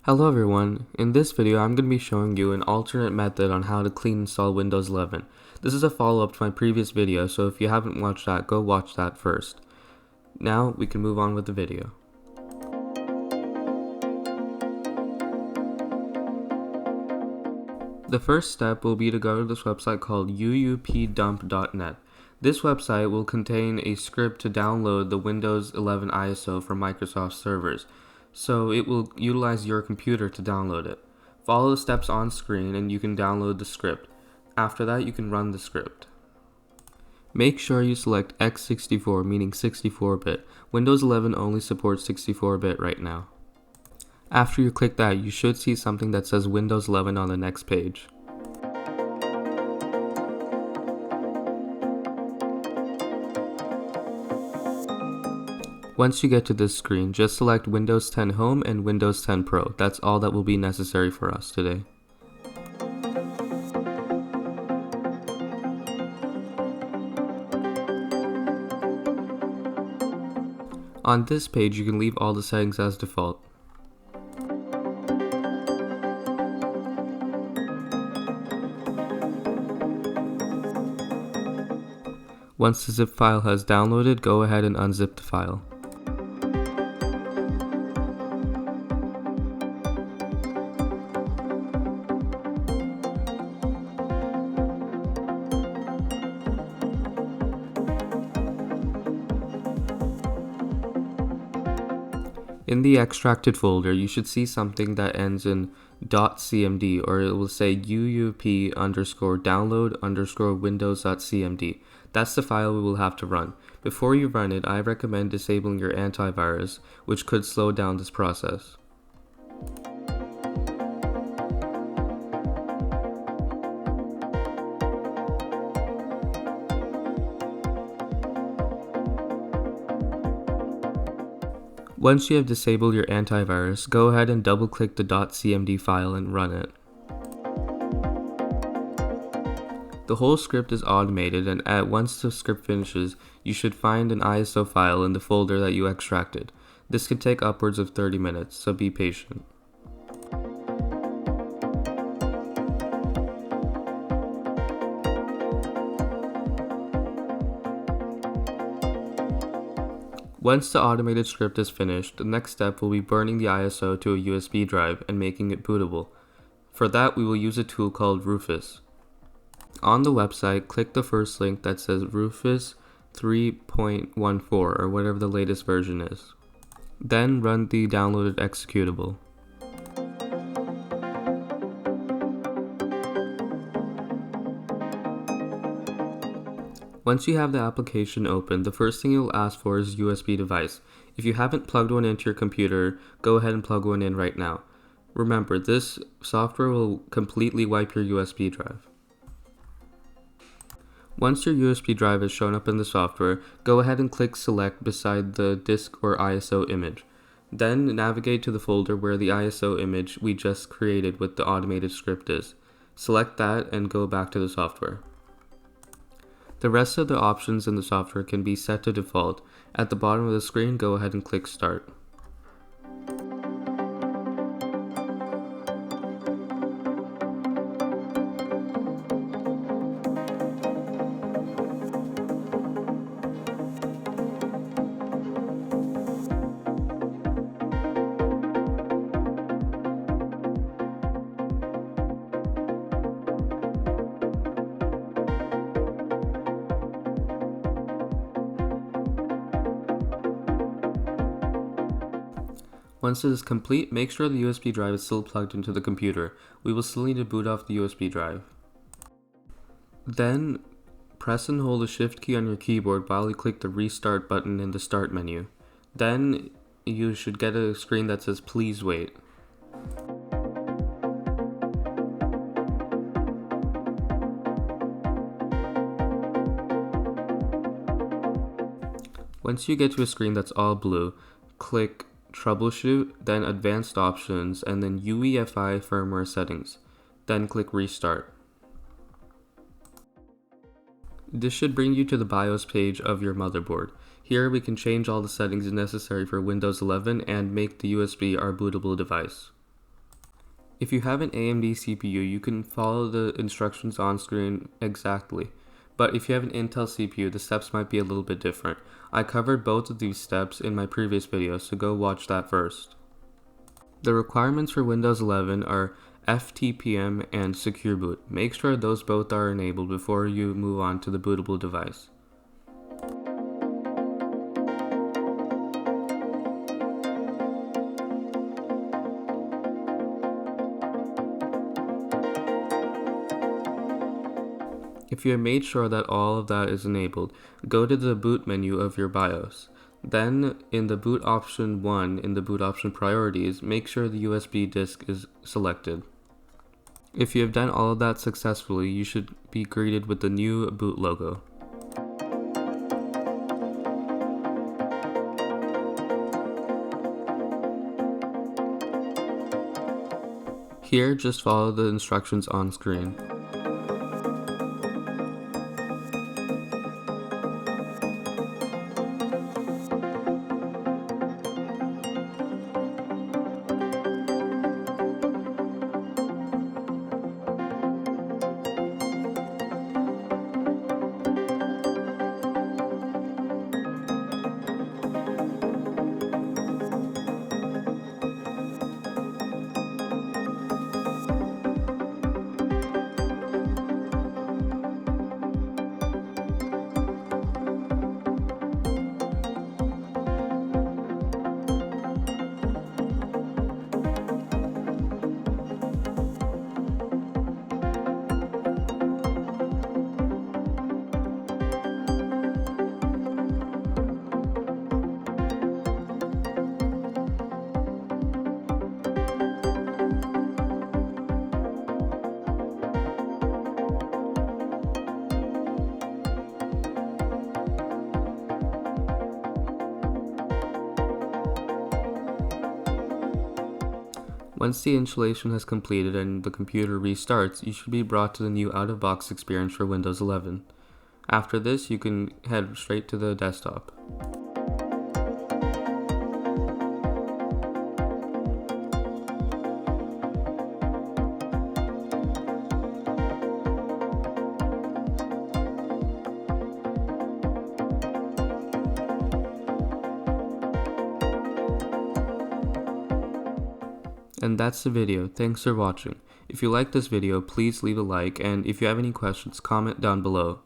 Hello everyone, in this video I'm going to be showing you an alternate method on how to clean install Windows 11. This is a follow-up to my previous video, so if you haven't watched that, go watch that first. Now we can move on with the video. The first step will be to go to this website called uupdump.net. This website will contain a script to download the Windows 11 ISO from Microsoft servers, so it will utilize your computer to download it. Follow the steps on screen and you can download the script. After that, you can run the script. Make sure you select x64, meaning 64-bit. Windows 11 only supports 64-bit right now. After you click that, you should see something that says Windows 11 on the next page. Once you get to this screen, just select Windows 10 Home and Windows 10 Pro. That's all that will be necessary for us today. On this page, you can leave all the settings as default. Once the zip file has downloaded, go ahead and unzip the file. In the extracted folder, you should see something that ends in .cmd, or it will say uup_download_windows.cmd. That's the file we will have to run. Before you run it, I recommend disabling your antivirus, which could slow down this process. Once you have disabled your antivirus, go ahead and double-click the .cmd file and run it. The whole script is automated, and once the script finishes, you should find an ISO file in the folder that you extracted. This could take upwards of 30 minutes, so be patient. Once the automated script is finished, the next step will be burning the ISO to a USB drive and making it bootable. For that, we will use a tool called Rufus. On the website, click the first link that says Rufus 3.14 or whatever the latest version is. Then run the downloaded executable. Once you have the application open, the first thing it will ask for is USB device. If you haven't plugged one into your computer, go ahead and plug one in right now. Remember, this software will completely wipe your USB drive. Once your USB drive is shown up in the software, go ahead and click Select beside the disk or ISO image. Then navigate to the folder where the ISO image we just created with the automated script is. Select that and go back to the software. The rest of the options in the software can be set to default. At the bottom of the screen, go ahead and click Start. Once it is complete, make sure the USB drive is still plugged into the computer. We will still need to boot off the USB drive. Then, press and hold the Shift key on your keyboard while you click the Restart button in the Start menu. Then, you should get a screen that says Please wait. Once you get to a screen that's all blue, click Troubleshoot, then Advanced Options, and then UEFI Firmware Settings. Then click Restart. This should bring you to the BIOS page of your motherboard. Here we can change all the settings necessary for Windows 11 and make the USB our bootable device. If you have an AMD CPU, you can follow the instructions on screen exactly. But if you have an Intel CPU, the steps might be a little bit different. I covered both of these steps in my previous video, so go watch that first. The requirements for Windows 11 are FTPM and Secure Boot. Make sure those both are enabled before you move on to the bootable device. If you have made sure that all of that is enabled, go to the boot menu of your BIOS. Then, in the boot option 1 in the boot option priorities, make sure the USB disk is selected. If you have done all of that successfully, you should be greeted with the new boot logo. Here, just follow the instructions on screen. Once the installation has completed and the computer restarts, you should be brought to the new out-of-box experience for Windows 11. After this, you can head straight to the desktop. And that's the video. Thanks for watching. If you like this video, please leave a like, and if you have any questions, comment down below.